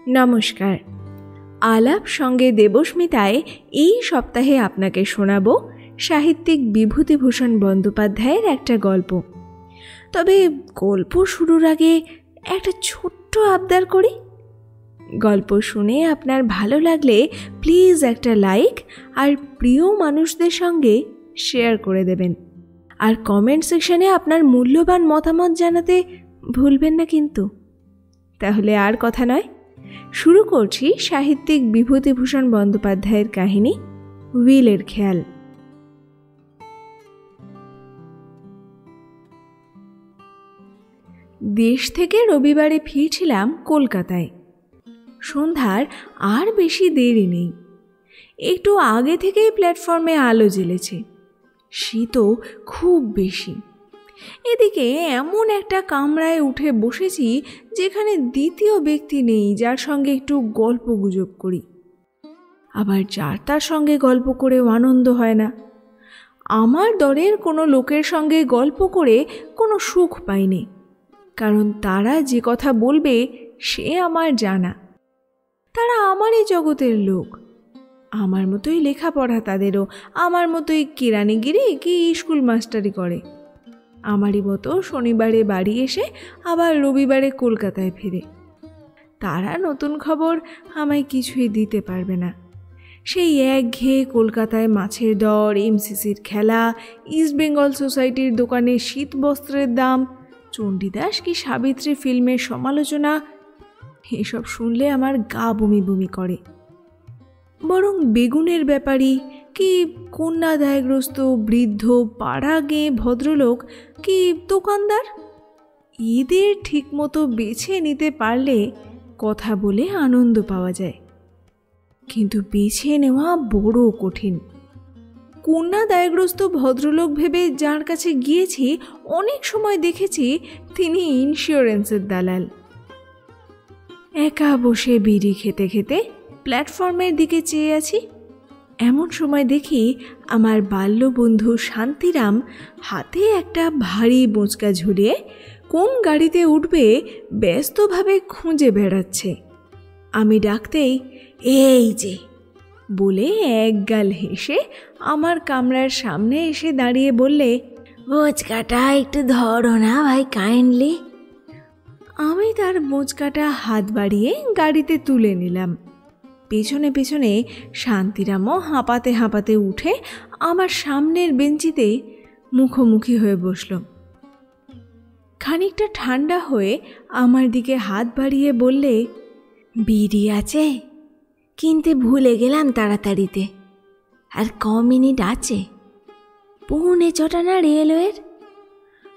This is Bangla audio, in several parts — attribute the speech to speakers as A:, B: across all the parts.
A: নমস্কার। আলাপ সঙ্গে দেবস্মিতায় এই সপ্তাহে আপনাকে শোনাব সাহিত্যিক বিভূতিভূষণ বন্দ্যোপাধ্যায়ের একটা গল্প। তবে গল্প শুরুর আগে একটা ছোট্ট আবদার করি। গল্প শুনে আপনার ভালো লাগলে প্লিজ একটা লাইক আর প্রিয় মানুষদের সঙ্গে শেয়ার করে দেবেন। আর কমেন্ট সেকশনে আপনার মূল্যবান মতামত জানাতে ভুলবেন না কিন্তু। তাহলে আর কথা নয়, শুরু করছি সাহিত্যিক বিভূতিভূষণ বন্দ্যোপাধ্যায়ের কাহিনী উইলের খেয়াল। দেশ থেকে রবিবারে ফিরছিলাম কলকাতায়। সন্ধ্যার আর বেশি দেরি নেই। একটু আগে থেকেই প্ল্যাটফর্মে আলো জ্বেলেছে। শীতও খুব বেশি। এদিকে এমন একটা কামরায় উঠে বসেছি যেখানে দ্বিতীয় ব্যক্তি নেই যার সঙ্গে একটু গল্প গুজব করি। আবার যার তার সঙ্গে গল্প করেও আনন্দ হয় না। আমার দরের কোনো লোকের সঙ্গে গল্প করে কোনো সুখ পাইনি, কারণ তারা যে কথা বলবে সে আমার জানা। তারা আমারই জগতের লোক। আমার মতোই লেখাপড়া তাদেরও, আমার মতোই কিরানিগিরি কি স্কুল মাস্টারি করে। আমারই মতো শনিবারে বাড়ি এসে আবার রবিবারে কলকাতায় ফিরে। তারা নতুন খবর আমায় কিছুই দিতে পারবে না। সেই একঘেয়ে কলকাতায় মাছের দর, এমসিসির খেলা, ইস্ট বেঙ্গল সোসাইটির দোকানে শীত বস্ত্রের দাম, চণ্ডীদাস কি সাবিত্রী ফিল্মের সমালোচনা, এসব শুনলে আমার গা বমি বমি করে। বরং বেগুনের ব্যাপারী কি কন্যাদায়গ্রস্ত বৃদ্ধ পাড়া গেয়ে ভদ্রলোক কি দোকানদার, এদের ঠিকমতো বেছে নিতে পারলে কথা বলে আনন্দ পাওয়া যায়। কিন্তু বেছে নেওয়া বড় কঠিন। কন্যাদায়গ্রস্ত ভদ্রলোক ভেবে যার কাছে গিয়েছি অনেক সময় দেখেছি তিনি ইন্স্যুরেন্সের দালাল। একা বসে বিড়ি খেতে খেতে প্ল্যাটফর্মের দিকে চেয়ে আছি। এমন সময় দেখি আমার বাল্যবন্ধু শান্তিরাম হাতে একটা ভারী বোঁচকা ঝুলিয়ে কোন গাড়িতে উঠবে ব্যস্তভাবে খুঁজে বেড়াচ্ছে। আমি ডাকতেই এই যে বলে একগাল হেসে আমার কামরার সামনে এসে দাঁড়িয়ে বললে, বোঁচকাটা একটু ধরো না ভাই কাইন্ডলি। আমি তার বোঁচকাটা হাত বাড়িয়ে গাড়িতে তুলে নিলাম। পেছনে পেছনে শান্তিরামও হাঁপাতে হাঁপাতে উঠে আমার সামনের বেঞ্চিতে মুখোমুখি হয়ে বসল। খানিকটা ঠান্ডা হয়ে আমার দিকে হাত বাড়িয়ে বললে, বিড়ি আছে? কিনতে ভুলে গেলাম তাড়াতাড়িতে। আর ক মিনিট আছে? 6:45 না রেলওয়ের?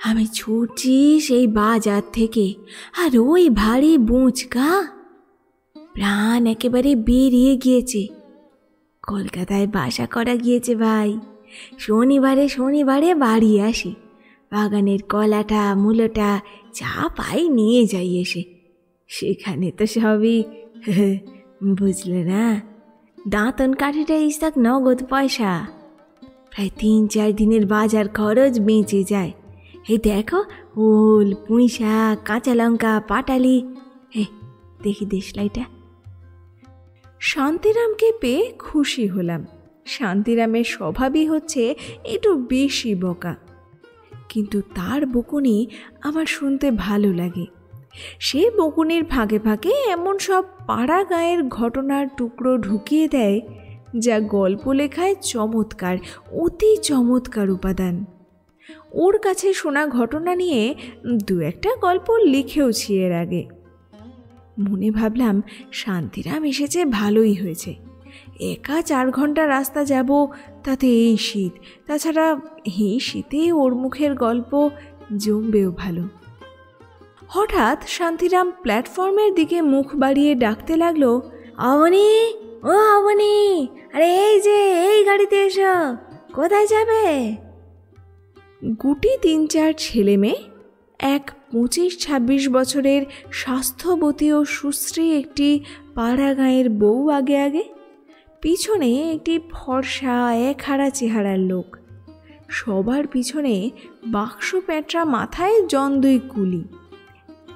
A: আমি ছুটছি সেই বাজার থেকে, আর ওই ভারী বোঁচকা, প্রাণ একেবারে বেরিয়ে গিয়েছে। কলকাতায় বাসা করা গিয়েছে ভাই। শনিবারে শনিবারে বাড়ি আসি। বাগানের কলাটা মূলোটা যা পাই নিয়ে যাই এসে। সেখানে তো সবই বুঝলে না, দাঁতন কাঠিটা ইস্তাক নগদ পয়সা। প্রায় 3-4 দিনের বাজার খরচ বেঁচে যায়। এই দেখো, ওল, পুঁই শাক, কাঁচা লঙ্কা, পাটালি। দেখি দেশলাইটা। শান্তিরামকে পেয়ে খুশি হলাম। শান্তিরামের স্বভাবই হচ্ছে একটু বেশি বকা, কিন্তু তার বকুনি আমার শুনতে ভালো লাগে। সে বকুনির ফাঁকে ফাঁকে এমন সব পাড়া গাঁয়ের ঘটনার টুকরো ঢুকিয়ে দেয় যা গল্প লেখায় চমৎকার, অতি চমৎকার উপাদান। ওর কাছে শোনা ঘটনা নিয়ে 2-একটা গল্প লিখেওছি এর আগে। মনে ভাবলাম শান্তিরাম এসেছে ভালোই হয়েছে। একা 4 ঘন্টা রাস্তা যাব, তাতে এই শীত। তাছাড়া এই শীতে ওর মুখের গল্প জমবেও ভালো। হঠাৎ শান্তিরাম প্ল্যাটফর্মের দিকে মুখ বাড়িয়ে ডাকতে লাগলো, অবনী, ও অবনী, আরে এই যে এই গাড়িতে এসো, কোথায় যাবে? গুটি 3-4 ছেলে মেয়ে, এক 25-26 বছরের স্বাস্থ্যবতী ও সুশ্রী একটি পাড়া গাঁয়ের বউ আগে আগে, পিছনে একটি ফর্সা একহারা চেহারার লোক। সবার পিছনে বাক্স প্যাঁটরা মাথায় জন 2 কুলি।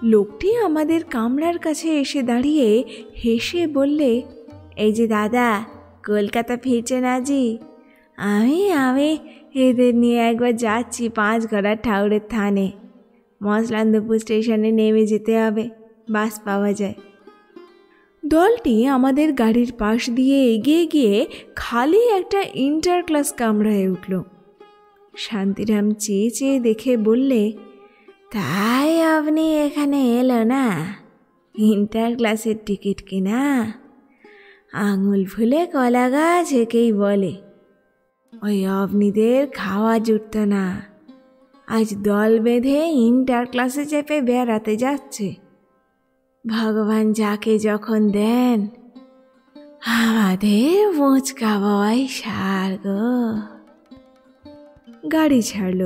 A: লোকটি আমাদের কামরার কাছে এসে দাঁড়িয়ে হেসে বললে, এই যে দাদা, কলকাতা ফিরছেন আজই? আমি এদের নিয়ে একবার যাচ্ছি পাঁচগড়ার ঠাউরের থানে। মসলান্দপুর স্টেশনে নেমে যেতে হবে, বাস পাওয়া যায়। দলটি আমাদের গাড়ির পাশ দিয়ে এগিয়ে গিয়ে খালি একটা ইন্টার ক্লাস কামরায় উঠল। শান্তিরাম চেয়ে চেয়ে দেখে বললে, তাই আপনি এখানে এলো না? ইন্টার ক্লাসের টিকিট কিনা? আঙুল ফুলে কলা গাছ একেই বলে। ওই আপনিদের খাওয়া জুটত না, আজ দল বেঁধে ইন্টার ক্লাসে চেপে বেড়াতে যাচ্ছে। ভগবান যাকে যখন দেন, আমাদের মুচকা বয় সার গো। গাড়ি ছাড়ল।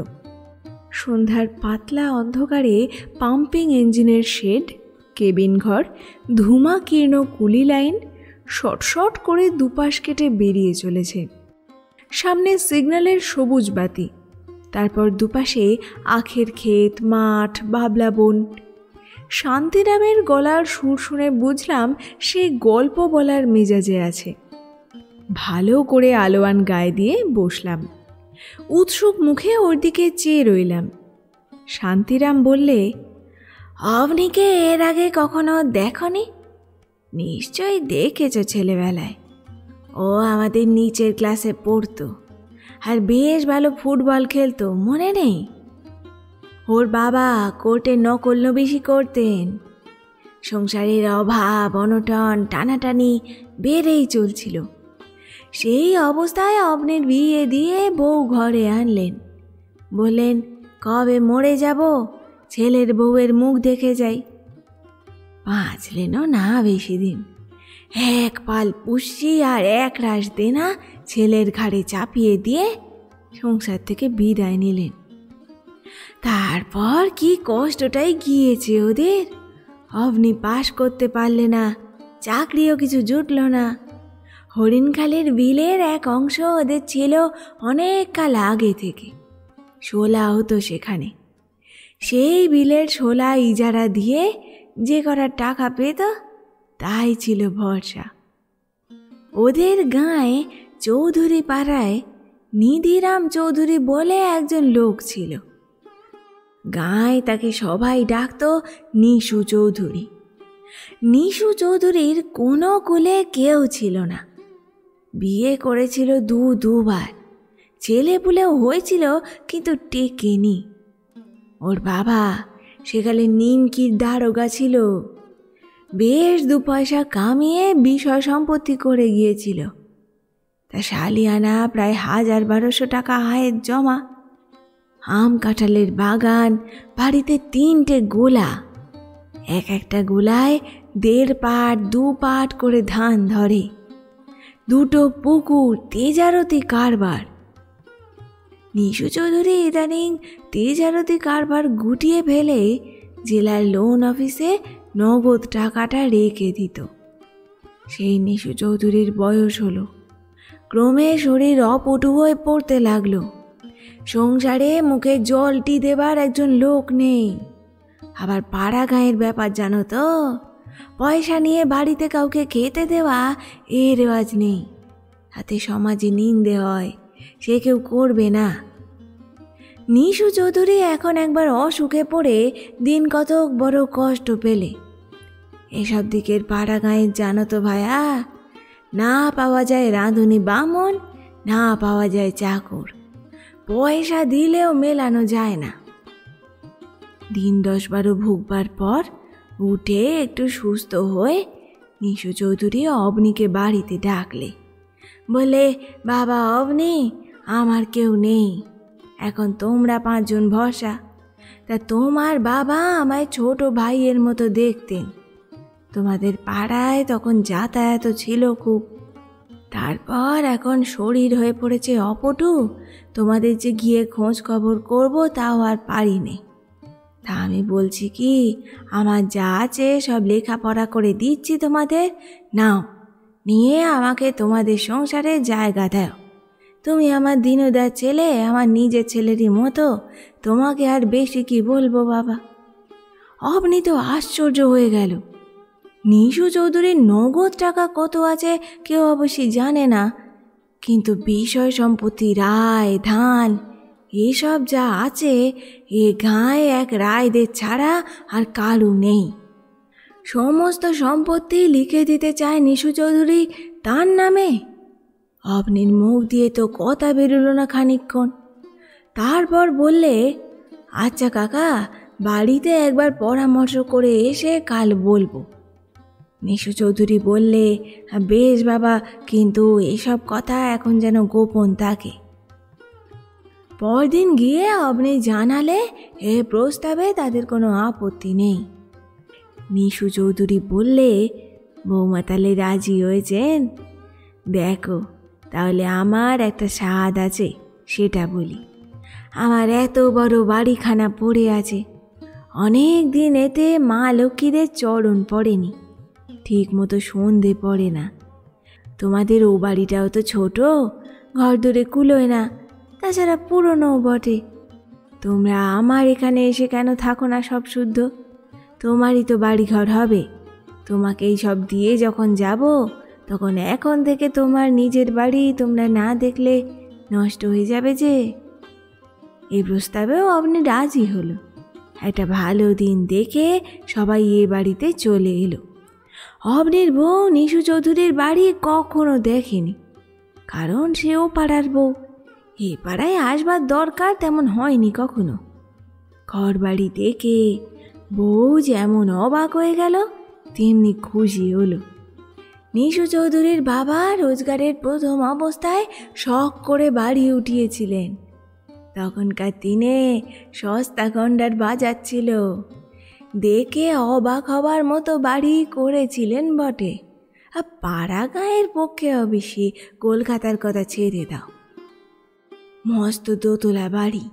A: সন্ধ্যার পাতলা অন্ধকারে পাম্পিং ইঞ্জিনের শেড, কেবিন ঘর, ধূমাকীর্ণ কুলি লাইন শর্ট করে দুপাশ কেটে বেরিয়ে চলেছে। সামনে সিগন্যালের সবুজ বাতি, তারপর দুপাশে আখের ক্ষেত, মাঠ, বাবলা বন। শান্তিরামের গলার সুর শুনে বুঝলাম সে গল্প বলার মেজাজে আছে। ভালো করে আলোয়ান গায়ে দিয়ে বসলাম, উৎসুক মুখে ওর দিকে চেয়ে রইলাম। শান্তিরাম বললে, আপনি কে এর আগে কখনো দেখনি? নিশ্চয়ই দেখেছ ছেলেবেলায়। ও আমাদের নিচের ক্লাসে পড়তো আর বেশ ভালো ফুটবল খেলতো, মনে নেই? ওর বাবা কোর্টে নকল বেশি করতেন। সংসারের অভাব, অনটন, টানাটানি বেড়েই চলছিল। সেই অবস্থায় আপনার বিয়ে দিয়ে বউ ঘরে আনলেন। বললেন, কবে মরে যাব, ছেলের বউয়ের মুখ দেখে যাই। বাঁচলেনও না বেশি দিন। এক পাল পুষ্টি আর এক রাশ দেনা ছেলের ঘাড়ে চাপিয়ে দিয়ে সংসার থেকে বিদায় নিলেন। তারপর কি কষ্টটাই গিয়েছে ওদের। আপনি পাশ করতে পারলে না, চাকরিও কিছু জুটল না। হরিণখালের বিলের এক অংশ ওদের ছিল অনেক কাল আগে থেকে, শোলা হতো সেখানে। সেই বিলের শোলা ইজারা দিয়ে যে করার টাকা পেত তাই ছিল ভরসা। ওদের গাঁয়ে চৌধুরী পাড়ায় নিধিরাম চৌধুরী বলে একজন লোক ছিল। গাঁয়ে তাকে সবাই ডাকত নিশু চৌধুরী। নিশু চৌধুরীর কোনো কুলে কেউ ছিল না। বিয়ে করেছিল দুবার, ছেলেপুলেও হয়েছিল, কিন্তু টেকেনি। ওর বাবা সেকালে নিমকির দারোগা ছিল। বেশ 2 পয়সা কামিয়ে বিষয় সম্পত্তি করে গিয়েছিল। তা সালিয়ানা প্রায় 1000-1200 টাকা আয়ের জমা। আম কাঁঠালের বাগান, বাড়িতে 3টে গোলা, একটা গোলায় 1.5 পাট 2 পাট করে ধান ধরে, 2টো পুকুর, তেজারতি কারবার। নিশু চৌধুরী ইদানিং তেজারতি কারবার গুটিয়ে ফেলে জেলার লোন অফিসে নগদ টাকাটা রেখে দিত। সেই নিশু চৌধুরীর বয়স হলো, ক্রমে শরীর অপটু হয়ে পড়তে লাগলো। সংসারে মুখে জলটি দেবার একজন লোক নেই। আবার পাড়া গাঁয়ের ব্যাপার জানো তো, পয়সা নিয়ে বাড়িতে কাউকে খেতে দেওয়া এ রেওয়াজ নেই। তাতে সমাজে নিন্দে হয়, সে কেউ করবে না। নিশু চৌধুরী এখন একবার অসুখে পড়ে দিন কতক বড় কষ্ট পেলে। এসব দিকের পাড়া গাঁয়ের জানো তো ভায়া, না পাওয়া যায় রাঁধুনি বামন, না পাওয়া যায় চাকর, পয়সা দিলেও মেলানো যায় না। দিন 10-12 ভুগবার পর উঠে একটু সুস্থ হয়ে নিশু চৌধুরী অবনীকে বাড়িতে ডাকলে। বলে, বাবা অবনী, আমার কেউ নেই, এখন তোমরা 5 জন ভরসা। তা তোমার বাবা আমায় ছোট ভাইয়ের মতো দেখতেন। তোমাদের পাড়ায় তখন যাতায়াত ছিল খুব। তারপর এখন শরীর হয়ে পড়েছে অপটু, তোমাদের যে গিয়ে খোঁজ খবর করব তাও আর পারি নে। তা আমি বলছি কি, আমার যা আছে সব লেখাপড়া করে দিচ্ছি তোমাদের, নাও, নিয়ে আমাকে তোমাদের সংসারে জায়গা দাও। তুমি আমার দিনুদার ছেলে, আমার নিজের ছেলেরই মতো, তোমাকে আর বেশি কি বলবো বাবা। অবনী তো আশ্চর্য হয়ে গেল। নিশু চৌধুরীর নগদ টাকা কত আছে কেউ অবশ্যই জানে না, কিন্তু বিষয় সম্পত্তি, রায়, ধান এসব যা আছে এ গাঁয়ে এক রায়দের ছাড়া আর কারু নেই। সমস্ত সম্পত্তি লিখে দিতে চায় নিশু চৌধুরী তার নামে। অবনীর মুখ দিয়ে তো কথা বেরোলো না খানিকক্ষণ। তারপর বললে, আচ্ছা কাকা, বাড়িতে একবার পরামর্শ করে এসে কাল বলবো। নিশু চৌধুরী বললে, বেশ বাবা, কিন্তু এসব কথা এখন যেন গোপন থাকে। পরদিন গিয়ে অবনী জানালে এ প্রস্তাবে তাদের কোনো আপত্তি নেই। নিশু চৌধুরী বললে, বৌমা তাহলে রাজি হয়েছেন? দেখো, তাহলে আমার একটা স্বাদ আছে, সেটা বলি। আমার এত বড় বাড়িখানা পড়ে আছে, অনেক দিন এতে মা লক্ষ্মীদের চরণ পড়েনি, ঠিক মতো সন্ধে পড়ে না। তোমাদের ও বাড়িটাও তো ছোট, ঘর দূরে কুলোয় না, তাছাড়া পুরনো বটে। তোমরা আমার এখানে এসে কেন থাকো না সব শুদ্ধ? তোমারই তো বাড়িঘর হবে। তোমাকে এই সব দিয়ে যখন যাব, তখন এখন থেকে তোমার নিজের বাড়ি তোমরা না দেখলে নষ্ট হয়ে যাবে যে। এই প্রস্তাবেও অবনী রাজি হলো। একটা ভালো দিন দেখে সবাই এ বাড়িতে চলে এলো। অবনীর বউ নিশু চৌধুরীর বাড়ি কখনো দেখেনি, কারণ সেও পাড়ার বউ। এ পাড়ায় আসবার দরকার তেমন হয়নি কখনো। ঘর বাড়ি দেখে বউ যেমন অবাক হয়ে গেল, তেমনি খুশি হলো। নিশু চৌধুরীর বাবা রোজগারের প্রথম অবস্থায় শখ করে বাড়ি উঠিয়েছিলেন। তখনকার দিনে সস্তা গন্ডার বাজার ছিল, দেখে অবাক হবার মতো বাড়ি করেছিলেন বটে। আর পাড়া গাঁয়ের পক্ষে অবশ্যই, কলকাতার কথা ছেড়ে দাও। মস্ত দোতলা বাড়ি,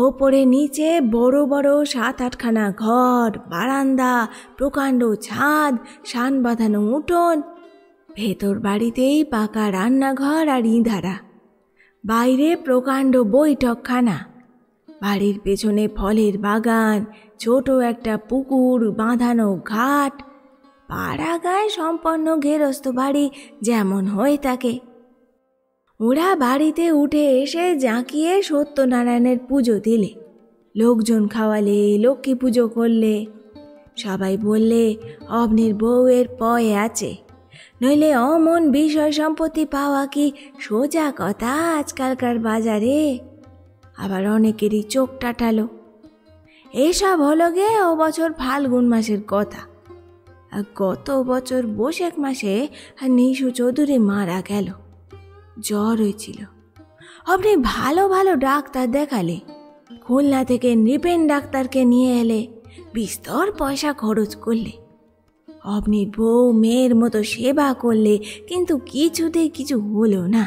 A: ওপরে নিচে বড় বড় 7-8খানা ঘর, বারান্দা, প্রকাণ্ড ছাদ, শান বাঁধানো উঠোন। ভেতর বাড়িতেই পাকা রান্নাঘর আর ইঁধারা, বাইরে প্রকাণ্ড বৈঠকখানা, বাড়ির পেছনে ফলের বাগান, ছোট একটা পুকুর, বাঁধানো ঘাট। পাড়া গায়ে সম্পন্ন গেরস্ত বাড়ি যেমন হয়ে থাকে। ওরা বাড়িতে উঠে এসে জাঁকিয়ে সত্যনারায়ণের পুজো দিলে, লোকজন খাওয়ালে, লক্ষ্মী পুজো করলে। সবাই বললে, অবনীর বউয়ের পয়ে আছে, নইলে অমন বিষয় সম্পত্তি পাওয়া কি সোজা কথা আজকালকার বাজারে? আবার অনেকেরই চোখ টাটালো। এসব হলো গে ও বছর ফাল্গুন মাসের কথা। আর গত বছর বৈশাখ মাসে নিশু চৌধুরী মারা গেল। জ্বর হয়েছিল। আপনি ভালো ভালো ডাক্তার দেখালে, খুলনা থেকে নৃপেন ডাক্তারকে নিয়ে এলে, বিস্তর পয়সা খরচ করলে। আপনি বউ মেয়ের মতো সেবা করলে, কিন্তু কিছুতেই কিছু হলো না।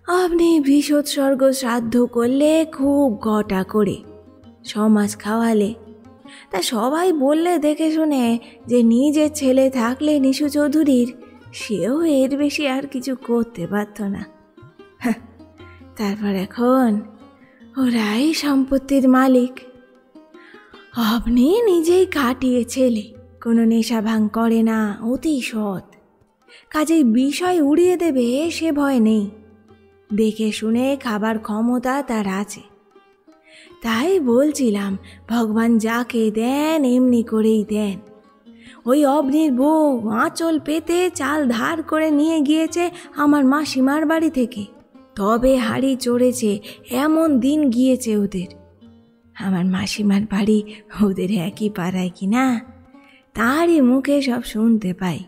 A: আপনি বিষোৎসর্গ শ্রাদ্ধ করলে খুব ঘটা করে, সমাজ খাওয়ালে। তা সবাই বললে দেখে শুনে যে নিজের ছেলে থাকলে নিশু চৌধুরীর, সেও এর বেশি আর কিছু করতে পারত না। তারপর এখন ওরাই সম্পত্তির মালিক। আপনি নিজেই কাটিয়ে ছেলে, কোনো নেশা ভাঙ করে না, অতি সৎ। কাজেই বিষয় উড়িয়ে দেবে সে ভয় নেই। দেখে শুনে খাবার ক্ষমতা তার আছে। তাই বলছিলাম, ভগবান যাকে দেন এমনি করেই দেন। ওই অবনীর বউ আঁচল পেতে চাল ধার করে নিয়ে গিয়েছে আমার মাসিমার বাড়ি থেকে, তবে হাড়ি চড়েছে এমন দিন গিয়েছে ওদের। আমার মাসিমার বাড়ি ওদের একই পাড়ায় কিনা, তারই মুখে সব শুনতে পাই।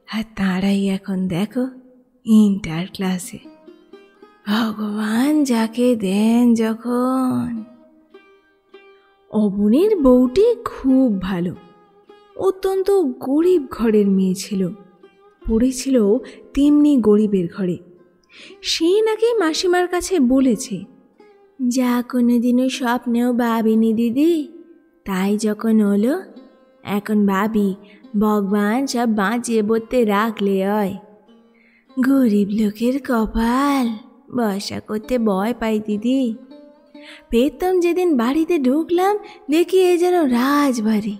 A: আর তারাই এখন দেখো ইন্টার ক্লাসে। ভগবান যাকে দেন যখন। অবনীর বউটি খুব ভালো, অত্যন্ত গরিব ঘরের মেয়ে ছিল, পড়েছিল তেমনি গরিবের ঘরে। সে নাকি মাসিমার কাছে বলেছে, যা কোনোদিনও স্বপ্নেও ভাবিনি দিদি, তাই যখন হলো এখন ভাবি ভগবান সব বাঁচিয়ে বলতে রাখলে হয়। গরিব লোকের কপাল, বর্ষা করতে ভয় পাই দিদি। প্রথম যেদিন বাড়িতে ঢুকলাম দেখি এ যেন রাজবাড়ি,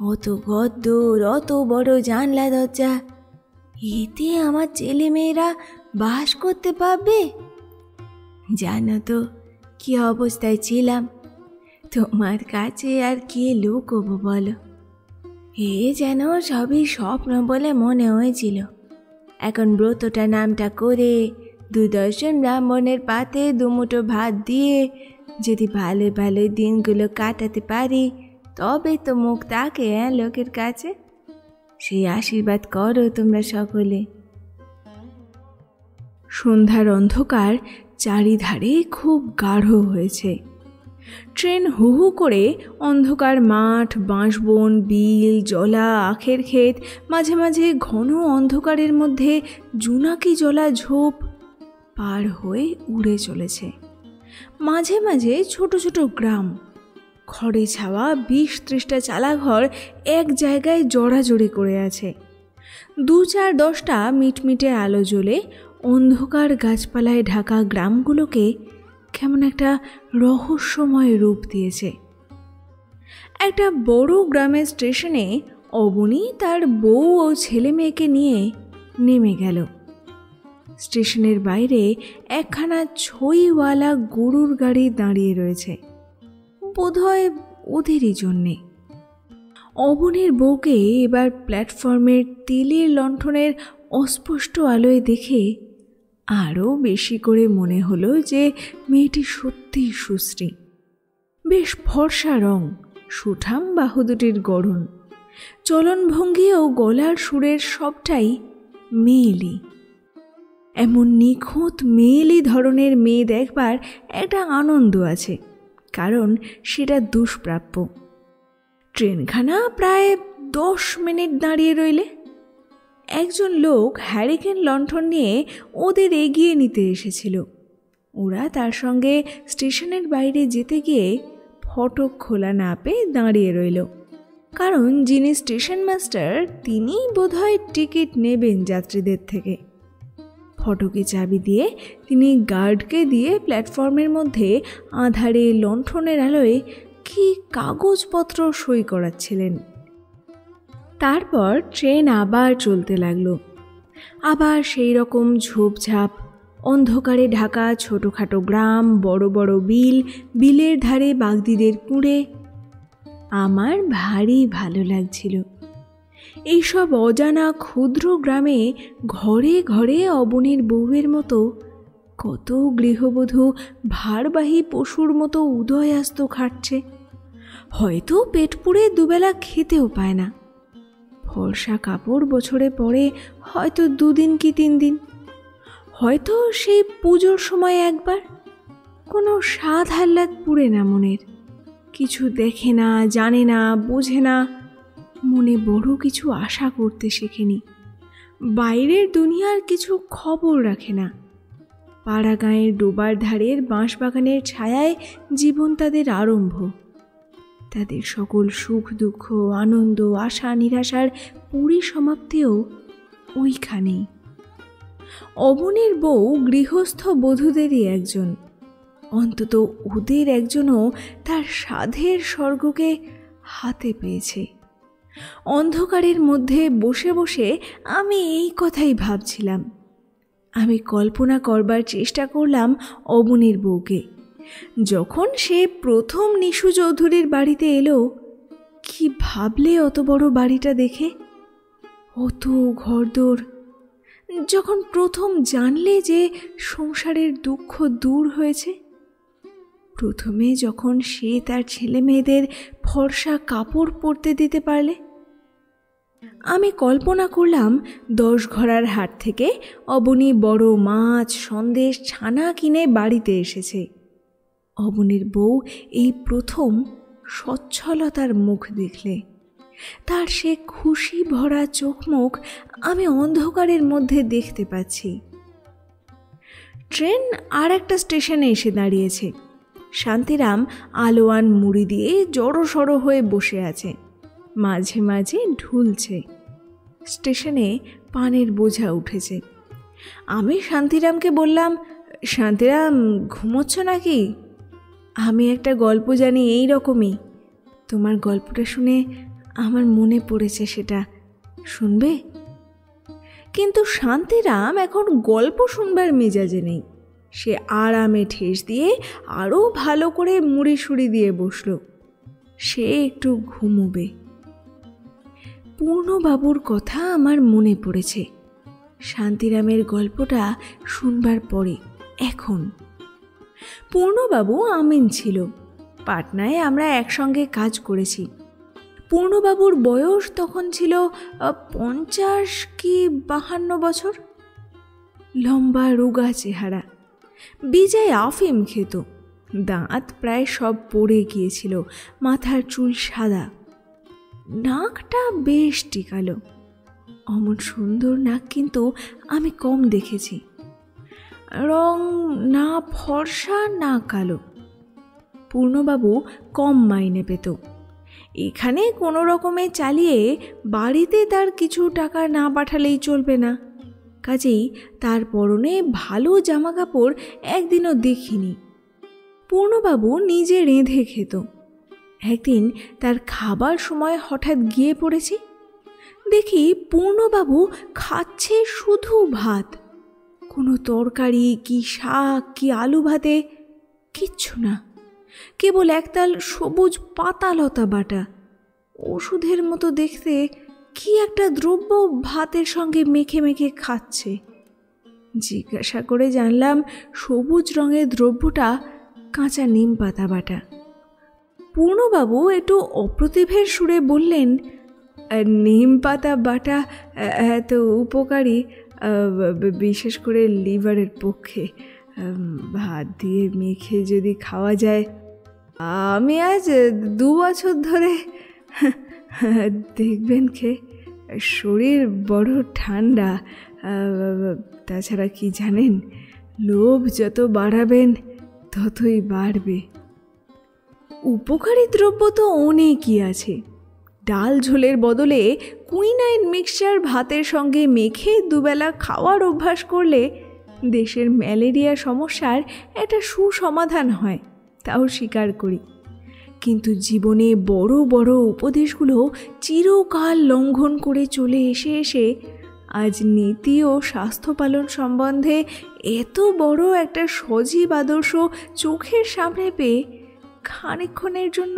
A: অত গদ্দর, অত বড় জানলা দরজা, এতে আমার ছেলেমেয়েরা বাস করতে পারবে? জানো তো কি অবস্থায় ছিলাম, তোমার কাছে আর কে লুকোবো বলো? এ যেন সবই স্বপ্ন বলে মনে হয়েছিল। এখন ব্রতটা নামটা করে 2-10 ব্রাহ্মণের পাতে 2 মুঠো ভাত দিয়ে যদি ভালো ভালো দিনগুলো কাটাতে পারি তবে তো মুখ তাকে লোকের কাছে। সেই আশীর্বাদ করো তোমরা সকলে। সন্ধ্যার অন্ধকার চারিধারে খুব গাঢ় হয়েছে। ট্রেন হু হু করে অন্ধকার মাঠ, বাঁশবন, বিল, জলা, আখের ক্ষেত, মাঝে মাঝে ঘন অন্ধকারের মধ্যে জোনাকি জলা ঝোপ পার হয়ে উড়ে চলেছে। মাঝে মাঝে ছোট ছোট গ্রাম, খড়ে ছাওয়া 20-30টা চালাঘর এক জায়গায় জড়াজড়ি করে আছে। 2-4-10টা মিটমিটে আলো জ্বলে অন্ধকার গাছপালায় ঢাকা গ্রামগুলোকে কেমন একটা রহস্যময় রূপ দিয়েছে। একটা বড় গ্রামের স্টেশনে অবনী তার বউ ও ছেলে মেয়েকে নিয়ে নেমে গেল। স্টেশনের বাইরে একখানা ছইওয়ালা গরুর গাড়ি দাঁড়িয়ে রয়েছে, বোধহয় ওদেরই জন্যে। অবনীর বউকে এবার প্ল্যাটফর্মের তেলের লণ্ঠনের অস্পষ্ট আলোয় দেখে আরও বেশি করে মনে হলো যে মেয়েটি সত্যিই সুশ্রী। বেশ ফর্সা রং, সুঠাম বাহু দুটির গড়ন, চলনভঙ্গি ও গলার সুরের সবটাই মেয়েলি। এমন নিখুঁত মেয়েলি ধরনের মেয়ে দেখবার একটা আনন্দ আছে, কারণ সেটা দুষ্প্রাপ্য। ট্রেনখানা প্রায় 10 মিনিট দাঁড়িয়ে রইলে একজন লোক হ্যারিকেন লণ্ঠন নিয়ে ওদের এগিয়ে নিতে এসেছিল। ওরা তার সঙ্গে স্টেশনের বাইরে যেতে গিয়ে ফটক খোলা না পেয়ে দাঁড়িয়ে রইল, কারণ যিনি স্টেশন মাস্টার তিনি বোধহয় টিকিট নেবেন যাত্রীদের থেকে। ফটকে চাবি দিয়ে তিনি গার্ডকে দিয়ে প্ল্যাটফর্মের মধ্যে আঁধারে লণ্ঠনের আলোয় কি কাগজপত্র সই করাচ্ছিলেন। তারপর ট্রেন আবার চলতে লাগলো। আবার সেই রকম ঝোপঝাপ, অন্ধকারে ঢাকা ছোটোখাটো গ্রাম, বড় বড় বিল, বিলের ধারে বাগদিদের কুঁড়ে। আমার ভারী ভালো লাগছিল। এইসব অজানা ক্ষুদ্র গ্রামে ঘরে ঘরে অবনীর বউয়ের মতো কত গৃহবধূ ভারবাহী পশুর মতো উদয়াস্ত খাটছে। হয়তো পেট পুড়ে দুবেলা খেতেও পায় না। ফর্সা কাপড় বছরে পরে হয়তো 2 দিন কি 3 দিন, হয়তো সেই পুজোর সময় একবার। কোনো স্বাদ হাল্লাদ পুড়ে না মনের, কিছু দেখে না, জানে না, বোঝে না, মনে বড় কিছু আশা করতে শেখেনি, বাইরের দুনিয়ার কিছু খবর রাখে না। পাড়া গাঁয়ের ডোবার ধারের বাঁশবাগানের ছায়ায় জীবন তাদের আরম্ভ। তাদের সকল সুখ দুঃখ, আনন্দ, আশা নিরাশার পরিসমাপ্তিও ওইখানেই। অবনীর বউ গৃহস্থ বধূদেরই একজন, অন্তত ওদের একজনও তার সাধের স্বর্গকে হাতে পেয়েছে। অন্ধকারের মধ্যে বসে বসে আমি এই কথাই ভাবছিলাম। আমি কল্পনা করবার চেষ্টা করলাম অবনীর বউকে। যখন সে প্রথম নিশু চৌধুরীর বাড়িতে এলো, কি ভাবলে অত বড় বাড়িটা দেখে, অত ঘরদোর। যখন প্রথম জানলে যে সংসারের দুঃখ দূর হয়েছে, প্রথমে যখন সে তার ছেলে মেয়েদের ফর্সা কাপড় পরতে দিতে পারলে, আমি কল্পনা করলাম 10 ঘরার হাট থেকে অবনী বড় মাছ, সন্দেশ, ছানা কিনে বাড়িতে এসেছে। অবনীর বউ এই প্রথম সচ্ছলতার মুখ দেখলে, তার সে খুশি ভরা চোখ মুখ আমি অন্ধকারের মধ্যে দেখতে পাচ্ছি। ট্রেন আর একটা স্টেশনে এসে দাঁড়িয়েছে। শান্তিরাম আলোয়ান মুড়ি দিয়ে জড়সড় হয়ে বসে আছে, মাঝে মাঝে ঢুলছে। স্টেশনে পানের বোঝা উঠেছে। আমি শান্তিরামকে বললাম, শান্তিরাম ঘুমোচ্ছ নাকি? আমি একটা গল্প জানি এই রকমই, তোমার গল্পটা শুনে আমার মনে পড়েছে, সেটা শুনবে? কিন্তু শান্তিরাম এখন গল্প শুনবার মেজাজে নেই। সে আরামে ঠেস দিয়ে আরও ভালো করে মুড়ি সুড়ি দিয়ে বসল। সে একটু ঘুমোবে। পূর্ণবাবুর কথা আমার মনে পড়েছে শান্তিরামের গল্পটা শুনবার পরে। এখন পূর্ণবাবু আমিন ছিল। পাটনায় আমরা একসঙ্গে কাজ করেছি। পূর্ণবাবুর বয়স তখন ছিল 50 কি 52 বছর। লম্বা রোগা চেহারা, বিজয় আফিম খেত, দাঁত প্রায় সব পড়ে গিয়েছিল, মাথার চুল সাদা, নাকটা বেশ টিকালো। অমন সুন্দর নাক কিন্তু আমি কম দেখেছি। রং না ফর্সা না কালো। পূর্ণবাবু কম মাইনে পেত। এখানে কোনো রকমে চালিয়ে বাড়িতে তার কিছু টাকা না পাঠালেই চলবে না। কাজেই তার পরনে ভালো জামা কাপড় একদিনও দেখিনি। পূর্ণবাবু নিজে রেঁধে খেত। একদিন তার খাবার সময় হঠাৎ গিয়ে পড়েছি। দেখি পূর্ণবাবু খাচ্ছে শুধু ভাত, কোনো তরকারি কি শাক কি আলু ভাতে কিচ্ছু না, কেবল একতাল সবুজ পাতালতা বাটা, ওষুধের মতো দেখতে কি একটা দ্রব্য ভাতের সঙ্গে মেখে মেখে খাচ্ছে। জিজ্ঞাসা করে জানলাম সবুজ রঙের দ্রব্যটা কাঁচা নিম পাতা বাটা। পূর্ণবাবু একটু অপ্রতিভের সুরে বললেন, নিম পাতা বাটা এত উপকারী, বিশেষ করে লিভারের পক্ষে। ভাত দিয়ে মেখে যদি খাওয়া যায়। আমি আজ 2 বছর ধরে, দেখবেন খেয়ে শরীর বড় ঠান্ডা। তাছাড়া কি জানেন, লোভ যত বাড়াবেন ততই বাড়বে। উপকারী দ্রব্য তো অনেকই আছে। ডাল ঝোলের বদলে কুইনাইন মিক্সচার ভাতের সঙ্গে মেখে দুবেলা খাওয়ার অভ্যাস করলে দেশের ম্যালেরিয়া সমস্যার একটা সুসমাধান হয়, তাও স্বীকার করি। কিন্তু জীবনে বড় বড় উপদেশগুলো চিরকাল লঙ্ঘন করে চলে এসে এসে আজ নীতি ও স্বাস্থ্য পালন সম্বন্ধে এত বড় একটা সজীব আদর্শ চোখের সামনে পেয়ে খানিকক্ষণের জন্য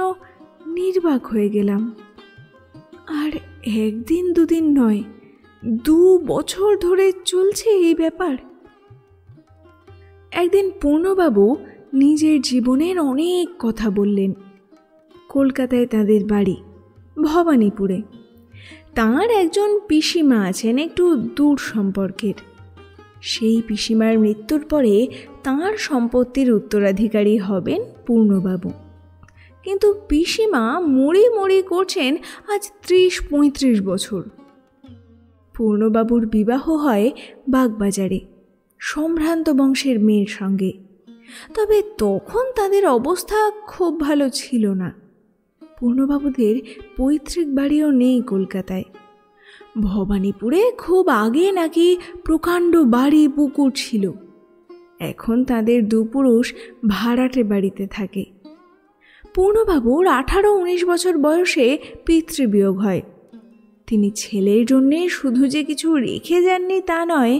A: নির্বাক হয়ে গেলাম। আর একদিন দুদিন নয়, 2 বছর ধরে চলছে এই ব্যাপার। একদিন পূর্ণবাবু নিজের জীবনের অনেক কথা বললেন। কলকাতায় তাদের বাড়ি, ভবানীপুরে। তাঁর একজন পিসিমা আছেন একটু দূর সম্পর্কের। সেই পিসিমার মৃত্যুর পরে তাঁর সম্পত্তির উত্তরাধিকারী হবেন পূর্ণবাবু। কিন্তু পিসিমা মরি মরি করছেন আজ 30-35 বছর। পূর্ণবাবুর বিবাহ হয় বাগবাজারে সম্ভ্রান্ত বংশের মেয়ের সঙ্গে। তবে তখন তাদের অবস্থা খুব ভালো ছিল না। পূর্ণবাবুদের পৈতৃক বাড়িও নেই কলকাতায়। ভবানীপুরে খুব আগে নাকি প্রকাণ্ড বাড়ি পুকুর ছিল। এখন তাদের 2 পুরুষ ভাড়াটে বাড়িতে থাকে। পূর্ণবাবুর 18-19 বছর বয়সে পিতৃবিয়োগ হয়। তিনি ছেলের জন্যে শুধু যে কিছু রেখে যাননি তা নয়,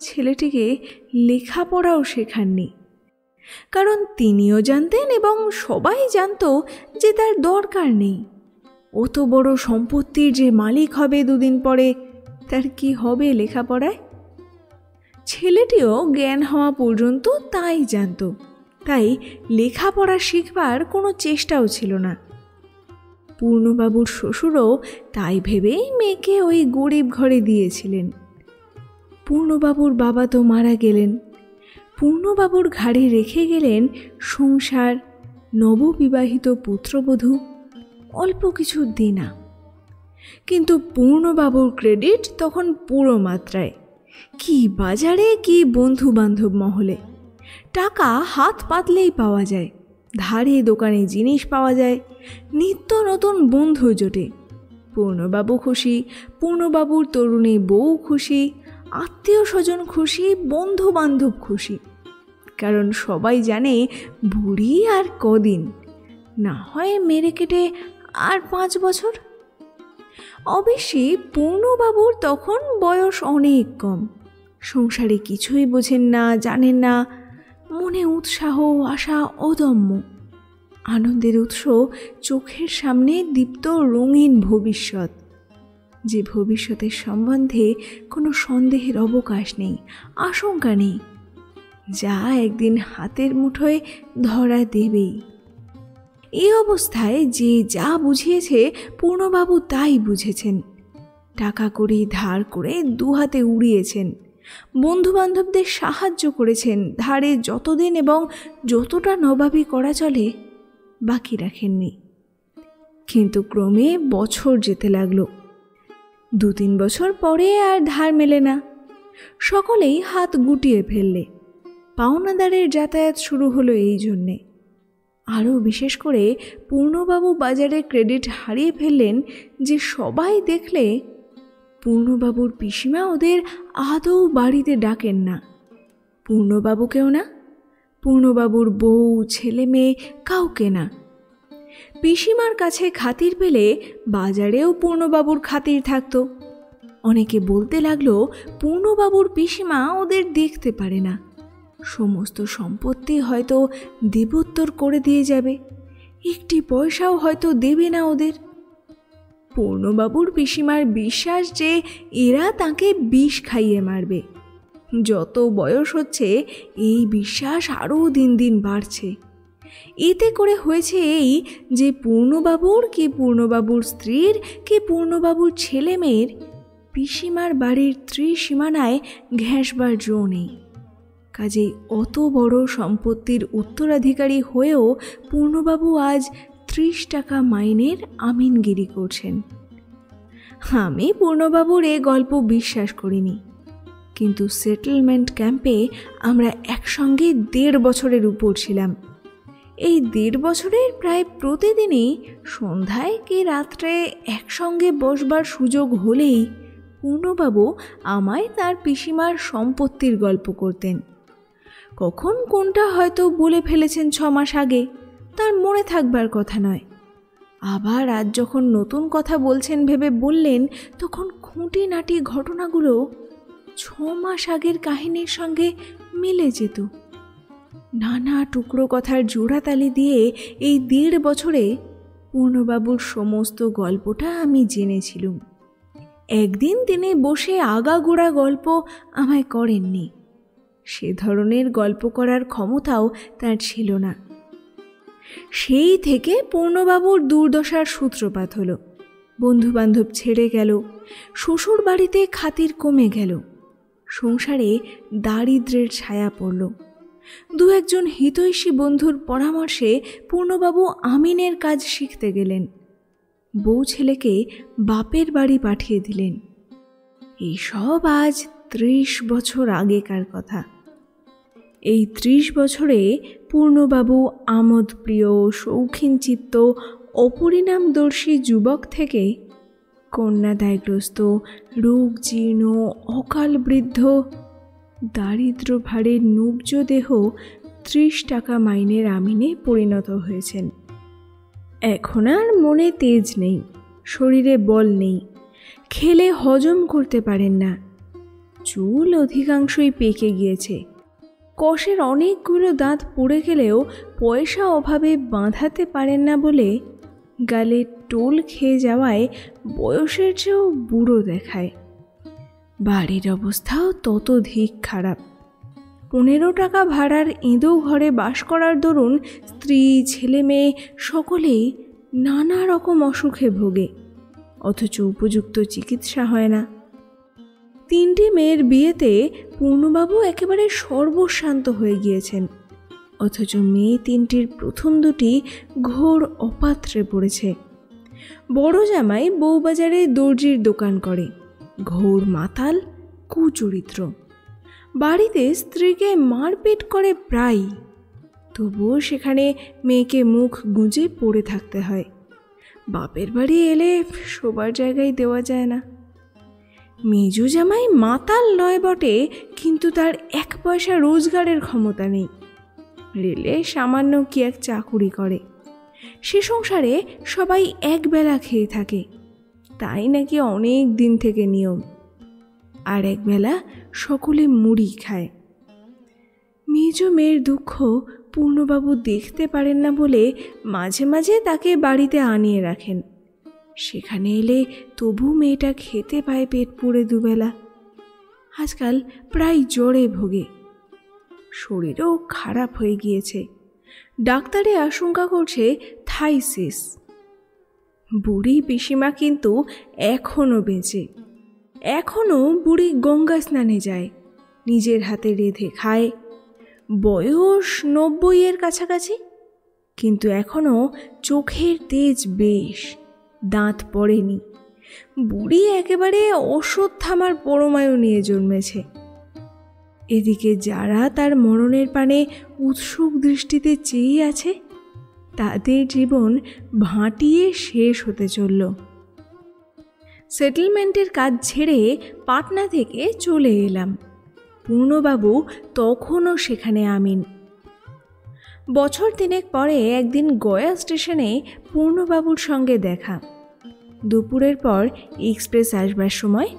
A: ছেলেটিকে লেখাপড়াও শেখাননি। কারণ তিনিও জানতেন এবং সবাই জানত যে তার দরকার নেই। অত বড় সম্পত্তির যে মালিক হবে 2 দিন পরে, তার কি হবে লেখাপড়ায়? ছেলেটিও জ্ঞান হওয়া পর্যন্ত তাই জানত। তাই লেখাপড়া শিখবার কোনো চেষ্টাও ছিল না। পূর্ণবাবুর শ্বশুরও তাই ভেবেই মেয়েকে ওই গরিব ঘরে দিয়েছিলেন। পূর্ণবাবুর বাবা তো মারা গেলেন। পূর্ণবাবুর ঘাড়ে রেখে গেলেন সংসার, নববিবাহিত পুত্রবধূ, অল্প কিছু দেনা। কিন্তু পূর্ণবাবুর ক্রেডিট তখন পুরো মাত্রায়। কি বাজারে কি বন্ধু বান্ধব মহলে টাকা হাত পাতলেই পাওয়া যায়। ধারে দোকানে জিনিস পাওয়া যায়, নিত্য নতুন বন্ধু জোটে। পূর্ণবাবু খুশি, পূর্ণবাবুর তরুণী বউ খুশি, আত্মীয় স্বজন খুশি, বন্ধু বান্ধব খুশি। কারণ সবাই জানে বুড়ি আর কদিন, না হয় মেরে কেটে আর 5 বছর। অবশ্যই পূর্ণবাবুর তখন বয়স অনেক কম, সংসারে কিছুই বোঝেন না, জানেন না, মনে উৎসাহ আশা অদম্য, আনন্দের উৎস, চোখের সামনে দীপ্ত রঙিন ভবিষ্যৎ, যে ভবিষ্যতের সম্বন্ধে কোনো সন্দেহের অবকাশ নেই, আশঙ্কা নেই, যা একদিন হাতের মুঠোয় ধরা দেবেই। এই অবস্থায় যে যা বুঝিয়েছে পূর্ণবাবু তাই বুঝেছেন। টাকা কড়ি ধার করে 2 হাতে উড়িয়েছেন, বন্ধুবান্ধবদের সাহায্য করেছেন, ধারে যতদিন এবং যতটা নবাবি করা চলে বাকি রাখেননি। কিন্তু ক্রমে বছর যেতে লাগলো। 2-3 বছর পরে আর ধার মেলে না, সকলেই হাত গুটিয়ে ফেললে। পাওনাদারের যাতায়াত শুরু হলো এই জন্যে। আরও বিশেষ করে পূর্ণবাবু বাজারে ক্রেডিট হারিয়ে ফেললেন যে সবাই দেখলে পূর্ণবাবুর পিসিমা ওদের আদৌ বাড়িতে ডাকেন না। পূর্ণবাবুকেও না, পূর্ণবাবুর বউ ছেলে মেয়ে কাউকে না। পিসিমার কাছে খাতির পেলে বাজারেও পূর্ণবাবুর খাতির থাকতো। অনেকে বলতে লাগলো পূর্ণবাবুর পিসিমা ওদের দেখতে পারে না, সমস্ত সম্পত্তি হয়তো দেবোত্তর করে দিয়ে যাবে, একটি পয়সাও হয়তো দেবে না ওদের। পূর্ণবাবুর পিসিমার বিশ্বাস যে এরা তাকে বিষ খাইয়ে মারবে। যত বয়স হচ্ছে এই বিশ্বাস আরও দিন দিন বাড়ছে। এতে করে হয়েছে এই যে পূর্ণবাবুর কি পূর্ণবাবুর স্ত্রীর কি পূর্ণবাবুর ছেলে মেয়ের পিসিমার বাড়ির ত্রিসীমানায় ঘেঁষবার জো নেই। কাজেই অত বড় সম্পত্তির উত্তরাধিকারী হয়েও পূর্ণবাবু আজ 30 টাকা মাইনের আমিনগিরি করছেন। আমি পূর্ণবাবুর এ গল্প বিশ্বাস করিনি, কিন্তু সেটেলমেন্ট ক্যাম্পে আমরা একসঙ্গে 1.5 বছরের উপর ছিলাম। এই 1.5 বছরের প্রায় প্রতিদিনই সন্ধ্যায় কি রাত্রে একসঙ্গে বসবার সুযোগ হলেই পূর্ণবাবু আমায় তার পিসিমার সম্পত্তির গল্প করতেন। কখন কোনটা হয়তো বলে ফেলেছেন 6 মাস আগে, তার মনে থাকবার কথা নয়। আবার আজ যখন নতুন কথা বলছেন ভেবে বললেন, তখন খুঁটিনাটি ঘটনাগুলো 6 মাস আগের কাহিনীর সঙ্গে মিলে যেত। নানা টুকরো কথার জোড়াতালি দিয়ে এই 1.5 বছরে পূর্ণবাবুর সমস্ত গল্পটা আমি জেনেছিলুম। একদিন তিনি বসে আগাগোড়া গল্প আমায় করেননি, সে ধরনের গল্প করার ক্ষমতাও তার ছিল না। সেই থেকে পূর্ণবাবুর দুর্দশার সূত্রপাত হলো। বন্ধুবান্ধব ছেড়ে গেল, শ্বশুর বাড়িতে খাতির কমে গেল, সংসারে দারিদ্র্যের ছায়া পড়ল। 2-1 হিতৈষী বন্ধুর পরামর্শে পূর্ণবাবু আমিনের কাজ শিখতে গেলেন। বউ ছেলেকে বাপের বাড়ি পাঠিয়ে দিলেন। এইসব আজ 30 বছর আগেকার কথা। এই 30 বছরে পূর্ণবাবু আমোদপ্রিয়, শৌখিন চিত্ত, অপরিণামদর্শী যুবক থেকে কন্যাদায়গ্রস্ত, রোগ জীর্ণ, অকাল বৃদ্ধ, দারিদ্র ভারে নুব্জ দেহ 30 টাকা মাইনের আমিনে পরিণত হয়েছেন। এখন আর মনে তেজ নেই, শরীরে বল নেই, খেলে হজম করতে পারেন না, চুল অধিকাংশই পেকে গিয়েছে, কষের অনেকগুলো দাঁত পড়ে গেলেও পয়সা অভাবে বাঁধাতে পারেন না বলে গালে টোল খেয়ে যাওয়ায় বয়সের চেয়েও বুড়ো দেখায়। বাড়ির অবস্থাও ততধিক খারাপ। 15 টাকা ভাড়ার ইঁদু ঘরে বাস করার দরুন স্ত্রী, ছেলে মেয়ে সকলেই নানা রকম অসুখে ভোগে, অথচ উপযুক্ত চিকিৎসা হয় না। 3টি মেয়ের বিয়েতে পূর্ণবাবু একেবারে সর্বশান্ত হয়ে গিয়েছেন, অথচ মেয়ে 3টির প্রথম 2টি ঘোর অপাত্রে পড়েছে। বড় জামাই বউবাজারে দর্জির দোকান করে, ঘোর মাতাল, কুচরিত্র, বাড়িতে স্ত্রীকে মারপিট করে প্রায়, তবুও সেখানে মেয়েকে মুখ গুঁজে পড়ে থাকতে হয়। বাপের বাড়ি এলে শোবার জায়গায় দেওয়া যায় না। মেজো জামাই মাতাল নয় বটে, কিন্তু তার 1 পয়সা রোজগারের ক্ষমতা নেই। রেলে সামান্য কি এক চাকুরি করে। সে সংসারে সবাই একবেলা খেয়ে থাকে, তাই নাকি অনেক দিন থেকে নিয়ম। আর একবেলা সকলে মুড়ি খায়। মেজ মেয়ের দুঃখ পূর্ণবাবু দেখতে পারেন না বলে মাঝে মাঝে তাকে বাড়িতে আনিয়ে রাখেন। সেখানে এলে তবু মেয়েটা খেতে পায় পেট পুড়ে দুবেলা। আজকাল প্রায় জ্বরে ভোগে, শরীরও খারাপ হয়ে গিয়েছে। ডাক্তারে আশঙ্কা করছে থাইসিস। বুড়ি পিসিমা কিন্তু এখনও বেঁচে। এখনও বুড়ি গঙ্গা স্নানে যায়, নিজের হাতে রেঁধে খায়। বয়স 90-এর কাছাকাছি, কিন্তু এখনও চোখের তেজ বেশ, দাঁত পড়েনি। বুড়ি একেবারে অশ্বত্থামার পরমায়ু নিয়ে জন্মেছে। এদিকে যারা তার মরণের পানে উৎসুক দৃষ্টিতে চেয়ে আছে, তাদের জীবন ভাঁটিয়ে শেষ হতে চলল। সেটেলমেন্টের কাজ ছেড়ে পাটনা থেকে চলে এলাম। পূর্ণবাবু তখনও সেখানে আমিন। বছর 3 পরে একদিন গয়া স্টেশনে পূর্ণবাবুর সঙ্গে দেখা। দুপুরের পর এক্সপ্রেস আসবার সময়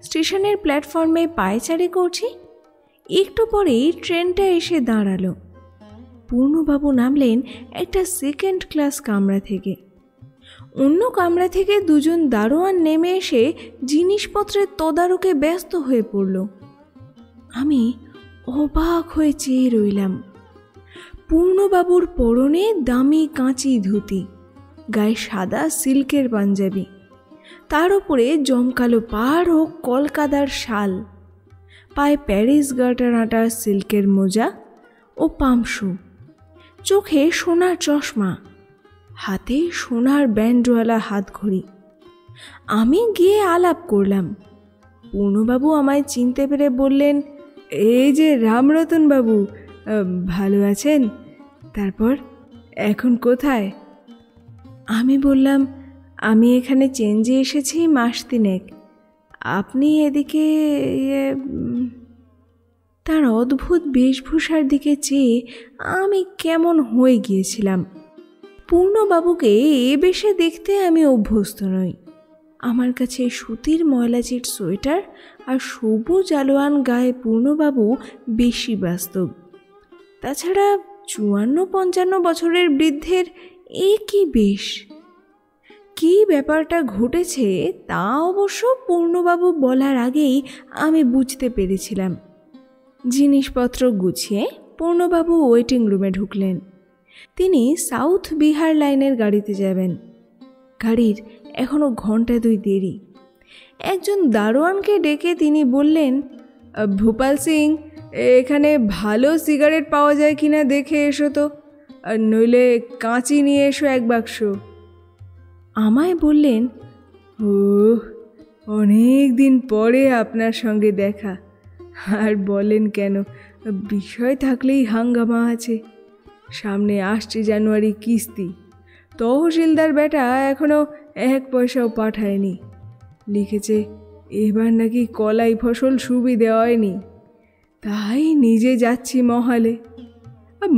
A: স্টেশনের প্ল্যাটফর্মে পায়চারি করছি। একটু পরেই ট্রেনটা এসে দাঁড়ালো। পূর্ণবাবু নামলেন একটা 2nd ক্লাস কামরা থেকে। অন্য কামরা থেকে 2জন দারোয়ান নেমে এসে জিনিসপত্রের তদারকে ব্যস্ত হয়ে পড়ল। আমি অবাক হয়ে চেয়ে রইলাম। পূর্ণবাবুর পরনে দামি কাঁচি ধুতি, গায়ে সাদা সিল্কের পাঞ্জাবি, তার উপরে জমকালো পাড় ও কলকাতার শাল, পায়ে প্যারিস গার্টার আটা সিল্কের মোজা ও পামশু, চোখে সোনার চশমা, হাতে সোনার ব্যান্ডওয়ালা হাতঘড়ি। আমি গিয়ে আলাপ করলাম। পূর্ণবাবু আমায় চিনতে পেরে বললেন, এই যে রামরতন বাবু, ভালো আছেন? তারপর এখন কোথায়? আমি বললাম, আমি এখানে চেঞ্জে এসেছি মাস 3। আপনি এদিকে? তার অদ্ভুত বেশভূষার দিকে চেয়ে আমি কেমন হয়ে গিয়েছিলাম। পূর্ণবাবুকে এ বেশে দেখতে আমি অভ্যস্ত নই। আমার কাছে সুতির ময়লাচিট সোয়েটার আর সবুজ আলোয়ান গায়ে পূর্ণবাবু বেশি বাস্তব। তাছাড়া 54-55 বছরের বৃদ্ধের এ কি বেশ! কি ব্যাপারটা ঘটেছে তা অবশ্য পূর্ণবাবু বলার আগেই আমি বুঝতে পেরেছিলাম। জিনিসপত্র গুছিয়ে পূর্ণবাবু ওয়েটিং রুমে ঢুকলেন। তিনি সাউথ বিহার লাইনের গাড়িতে যাবেন। গাড়ির এখনো ঘন্টা 2 দেরি। একজন দারোয়ানকে ডেকে তিনি বললেন, ভূপাল সিং, এখানে ভালো সিগারেট পাওয়া যায় কিনা দেখে এসো তো, আর নইলে কাঁচি নিয়ে এসো 1 বাক্স। আমায় বললেন, ও অনেক দিন পরে আপনার সঙ্গে দেখা। আর বলেন কেন, বিষয় থাকলেই হাঙ্গামা আছে। সামনে আসছে জানুয়ারি কিস্তি। তহসিলদার বেটা এখনো 1 পয়সাও পাঠায়নি। লিখেছে এবার নাকি কলাই ফসল সুবিধে হয়নি। তাই নিজে যাচ্ছি মহালে,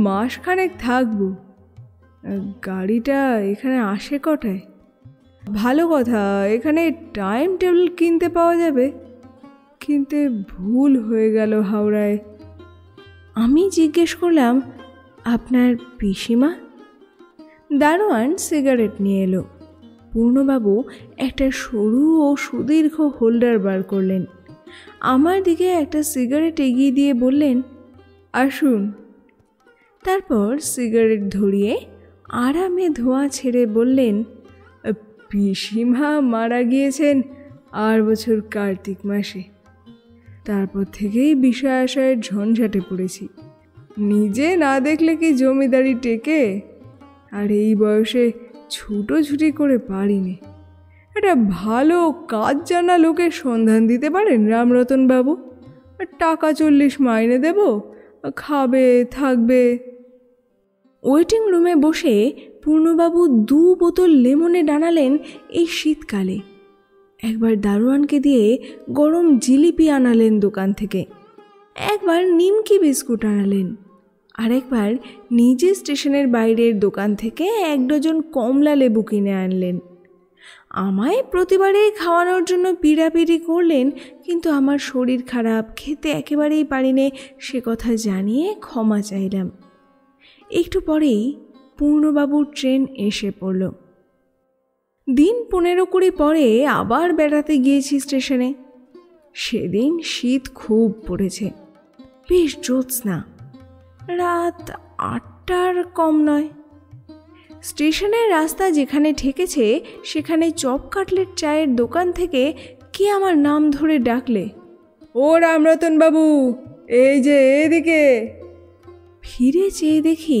A: মাসখানেক থাকবো। গাড়িটা এখানে আসে কটায়? ভালো কথা, এখানে টাইম টেবিল কিনতে পাওয়া যাবে, কিনতে ভুল হয়ে গেল হাওড়ায়। আমি জিজ্ঞেস করলাম, আপনার পিসিমা? দারোয়ান সিগারেট নিয়ে এলো। পূর্ণবাবু একটা সরু ও সুদীর্ঘ হোল্ডার বার করলেন। আমার দিকে একটা সিগারেট এগিয়ে দিয়ে বললেন, আসুন। তারপর সিগারেট ধরিয়ে আরামে ধোঁয়া ছেড়ে বললেন, পিসিমা মারা গিয়েছেন 8 বছর কার্তিক মাসে। তারপর থেকেই বিষয় আশয়ের ঝঞ্ঝাটে পড়েছি। নিজে না দেখলে কি জমিদারি টেকে? আর এই বয়সে ছুটোছুটি করে পারিনি। একটা ভালো কাজ জানা লোকের সন্ধান দিতে পারেন রামরতন বাবু? টাকা 40 মাইনে দেব, খাবে থাকবে। ওয়েটিং রুমে বসে পূর্ণবাবু 2 বোতল লেমনে আনালেন এই শীতকালে। একবার দারোয়ানকে দিয়ে গরম জিলিপি আনালেন দোকান থেকে, একবার নিমকি বিস্কুট আনালেন, আরেকবার নিজে স্টেশনের বাইরের দোকান থেকে 1 ডজন কমলা লেবু কিনে আনলেন। আমায় প্রতিবারে খাওয়ানোর জন্য পিড়াপিড়ি করলেন, কিন্তু আমার শরীর খারাপ, খেতে একেবারেই পারিনে সে কথা জানিয়ে ক্ষমা চাইলাম। একটু পরেই পূর্ণবাবুর ট্রেন এসে পড়ল। দিন 15-20 পরে আবার বেড়াতে গিয়েছি স্টেশনে। সেদিন শীত খুব পড়েছে, বেশ জ্যোৎস্না, রাত 8টার কম নয়। স্টেশনের রাস্তা যেখানে ঠেকেছে সেখানে চপ কাটলেট চায়ের দোকান থেকে কে আমার নাম ধরে ডাকলে, ও রামরতন বাবু, এই যে এদিকে। ফিরে চেয়ে দেখি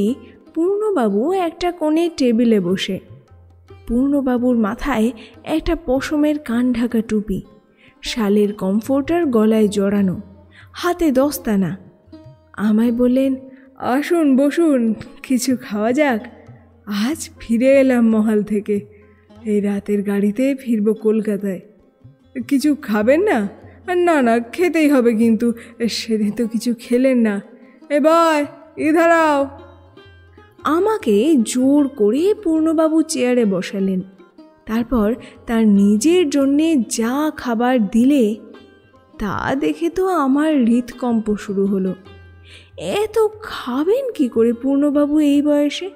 A: পূর্ণবাবু একটা কোণে টেবিলে বসে। পূর্ণবাবুর মাথায় একটা পশমের কান ঢাকা টুপি, শালের কমফোর্টার গলায় জড়ানো, হাতে দস্তানা। আমায় বললেন, আসুন বসুন, কিছু খাওয়া যাক। আজ ফিরে এলাম মহাল থেকে, এই রাতের গাড়িতে ফিরব কলকাতায়। কিছু খাবেন না? না না, খেতেই হবে, কিন্তু সেদিন তো কিছু খেলেন না। এবার ইধার আও। আমাকে জোর করে পূর্ণবাবু চেয়ারে বসালেন। তারপর তার নিজের জন্যে যা খাবার দিলে তা দেখে তো আমার হৃদকম্প শুরু হলো। এত খাবেন কি করে পূর্ণবাবু এই বয়সে?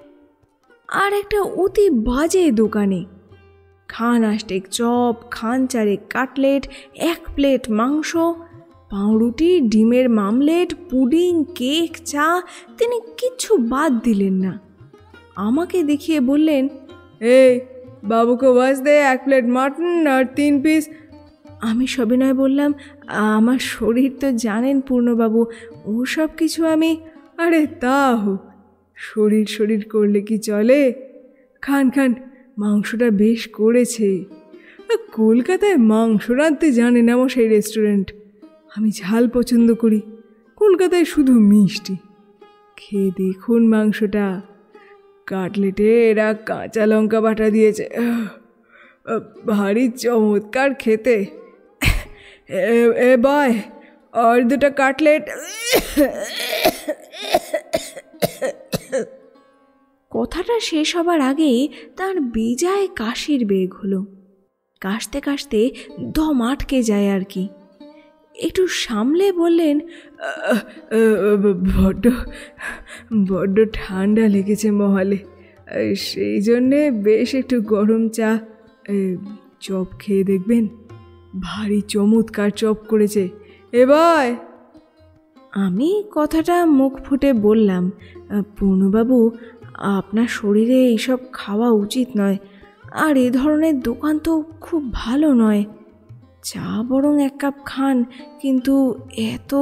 A: আর একটা অতি বাজে দোকানে খান 8 চপ, খান 4 কাটলেট, 1 প্লেট মাংস, পাউরুটি, ডিমের মামলেট, পুডিং, কেক, চা, তিনি কিচ্ছু বাদ দিলেন না। আমাকে দেখিয়ে বললেন, এই বাবুকে বাস দে 1 প্লেট মাটন আর 3 পিস। আমি সবিনয় বললাম, আমার শরীর তো জানেন পূর্ণবাবু, ও সব কিছু আমি। আরে তা হোক, শরীর শরীর করলে কি চলে? খান খান, মাংসটা বেশ করেছে। কলকাতায় মাংস রাঁধতে জানে না সেই রেস্টুরেন্ট। আমি ঝাল পছন্দ করি, কলকাতায় শুধু মিষ্টি। খেয়ে দেখুন মাংসটা, কাটলেটে এরা কাঁচা লঙ্কা বাটা দিয়েছে, ভারী চমৎকার খেতে। এ বয়, আর 2টা কাটলেট। কথাটা শেষ হবার আগেই তার বেজায় কাশির বেগ হলো। কাশতে কাশতে দম আটকে যায় আর কি। একটু সামলে বললেন, বড্ড ঠান্ডা লেগেছে মহালে, সেই জন্যে বেশ একটু গরম চা, চপ খেয়ে দেখবেন, ভারী চমৎকার চপ করেছে। এবার আমি কথাটা মুখ ফুটে বললাম, পূর্ণবাবু, আপনার শরীরে এইসব খাওয়া উচিত নয়, আর এ ধরনের দোকান তো খুব ভালো নয়। চা বরং 1 কাপ খান, কিন্তু এত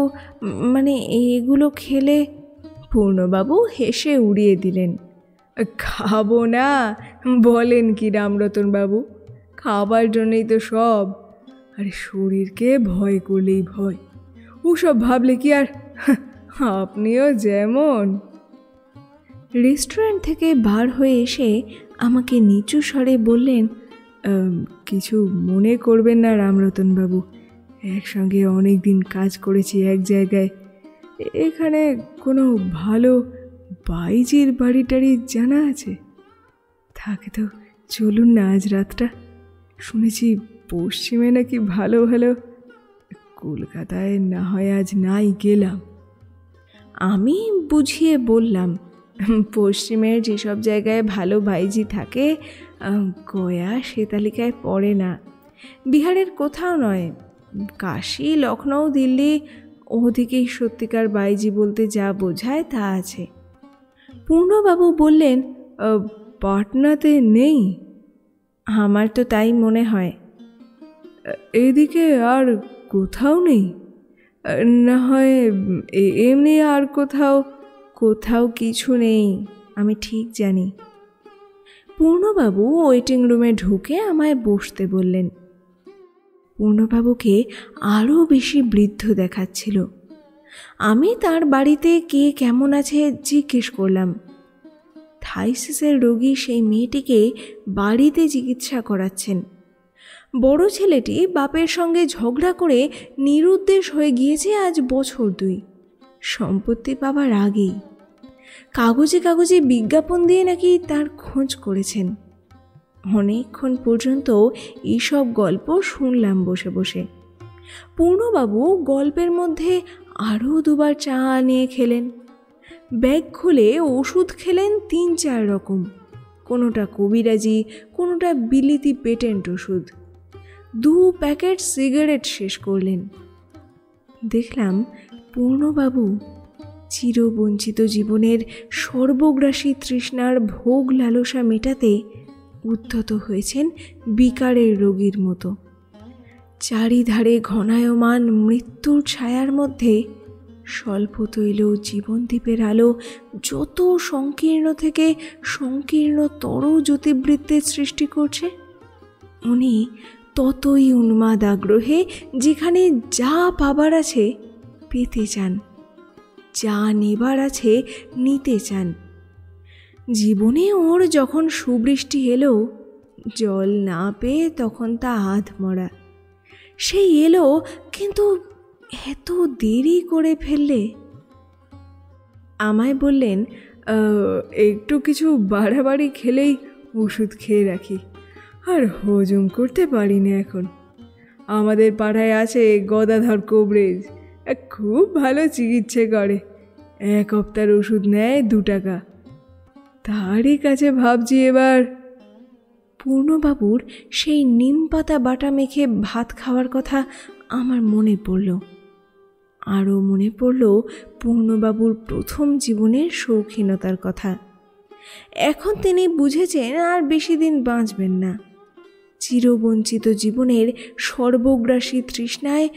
A: এগুলো খেলে। পূর্ণবাবু হেসে উড়িয়ে দিলেন, খাবো না বলেন কি রামরতন বাবু, খাবার জন্যই তো সব। আরে শরীরকে ভয় করলেই ভয়, ওসব ভাবলে কি আর। আপনিও যেমন। রেস্টুরেন্ট থেকে বার হয়ে এসে আমাকে নিচু স্বরে বললেন, কিছু মনে করবেন না রামরতন বাবু, একসঙ্গে অনেক দিন কাজ করেছি এক জায়গায়, এখানে কোনো ভালো বাইজির বাড়ি টাড়ি জানা আছে? থাকে তো চলুন না আজ রাতটা, শুনেছি পশ্চিমে নাকি ভালো ভালো। কলকাতায় না হয় আজ নাই গেলাম। আমি বুঝিয়ে বললাম, পশ্চিমের যেসব জায়গায় ভালো বাইজি থাকে গয়া সে তালিকায় পড়ে না। বিহারের কোথাও নয়, কাশী, লখনৌ, দিল্লি, ওদিকেই সত্যিকার বাইজি বলতে যা বোঝায় তা আছে। পূর্ণবাবু বললেন, পাটনাতে নেই? আমার তো তাই মনে হয়। এদিকে আর কোথাও নেই? না হয় এমনি আর কোথাও? কোথাও কিছু নেই, আমি ঠিক জানি। পূর্ণবাবু ওয়েটিং রুমে ঢুকে আমায় বসতে বললেন। পূর্ণবাবুকে আরও বেশি বৃদ্ধ দেখাচ্ছিল। আমি তার বাড়িতে কে কেমন আছে জিজ্ঞেস করলাম। থাইসিসের রোগী সেই মেয়েটিকে বাড়িতে চিকিৎসা করাচ্ছেন। বড় ছেলেটি বাপের সঙ্গে ঝগড়া করে নিরুদ্দেশ হয়ে গিয়েছে আজ বছর 2, সম্পত্তি পাবার আগেই। কাগজে কাগজে বিজ্ঞাপন দিয়ে নাকি তার খোঁজ করেছেন। অনেকক্ষণ পর্যন্ত এইসব গল্প শুনলাম বসে বসে। পূর্ণবাবু গল্পের মধ্যে আরও দুবার চা নিয়ে খেলেন। ব্যাগ খুলে ওষুধ খেলেন 3-4 রকম, কোনোটা কবিরাজি, কোনোটা বিলিতি পেটেন্ট ওষুধ। 2 প্যাকেট সিগারেট শেষ করলেন। দেখলাম পূর্ণবাবু চিরবঞ্চিত জীবনের সর্বগ্রাসী তৃষ্ণার ভোগ লালসা মেটাতে উদ্ধত হয়েছেন বিকারের রোগীর মতো। চারিধারে ঘনায়মান মৃত্যুর ছায়ার মধ্যে স্বল্পতৈল জীবনদ্বীপের আলো যত সংকীর্ণ থেকে সংকীর্ণতর জ্যোতিবৃত্তের সৃষ্টি করছে, উনি ততই উন্মাদ আগ্রহে যেখানে যা পাবার আছে পেতে চান, যা নেবার আছে নিতে চান। জীবনে ওর যখন সুবৃষ্টি এলো, জল না পেয়ে তখন তা আধমরা। সেই এলো, কিন্তু এত দেরি করে ফেললে। আমায় বললেন, একটু কিছু বাড়াবাড়ি খেলেই ওষুধ খেয়ে রাখি, আর হজম করতে পারি না এখন। আমাদের পাড়ায় আছে গদাধর কবরেজ, খুব ভালো চিকিৎসা করে। 1 হপ্তার ওষুধ নেয় 2 টাকা। তারই কাছে ভাবছি এবার। পূর্ণবাবুর সেই নিম পাতা বাটা মেখে ভাত খাওয়ার কথা আমার মনে পড়ল। আরও মনে পড়ল পূর্ণবাবুর প্রথম জীবনের শৌখিনতার কথা। এখন তিনি বুঝেছেন আর বেশি দিন বাঁচবেন না। চিরবঞ্চিত জীবনের সর্বগ্রাসী তৃষ্ণায়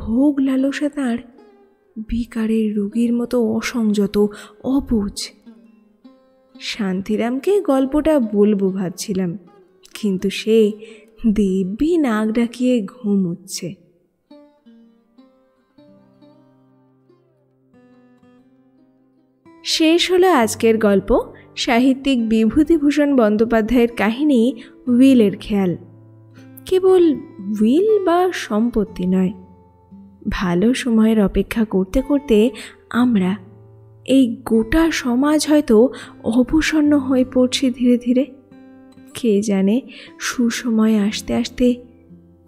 A: ভোগ লালসা তাঁর বিকারের রোগীর মতো অসংযত, অবুঝ। শান্তিরামকে গল্পটা বলবো ভাবছিলাম, কিন্তু সে দিব্যি নাক ডাকিয়ে ঘুমোচ্ছে। শেষ হলো আজকের গল্প, সাহিত্যিক বিভূতিভূষণ বন্দ্যোপাধ্যায়ের কাহিনী উইলের খেয়াল। কেবল উইল বা সম্পত্তি নয়, ভালো সময়ের অপেক্ষা করতে করতে আমরা, এই গোটা সমাজ হয়তো অবসন্ন হয়ে পড়ছি ধীরে ধীরে। কে জানে সুসময় আসতে আসতে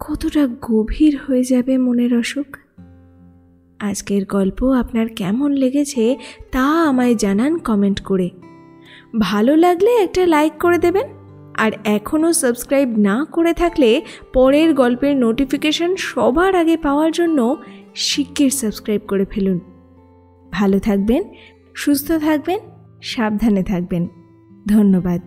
A: কতটা গভীর হয়ে যাবে মনের অসুখ। আজকের গল্প আপনার কেমন লেগেছে তা আমায় জানান কমেন্ট করে। ভালো লাগলে একটা লাইক করে দেবেন, আর এখনও সাবস্ক্রাইব না করে থাকলে পরের গল্পের নোটিফিকেশন সবার আগে পাওয়ার জন্য শিগগির সাবস্ক্রাইব করে ফেলুন। ভালো থাকবেন, সুস্থ থাকবেন, সাবধানে থাকবেন। ধন্যবাদ।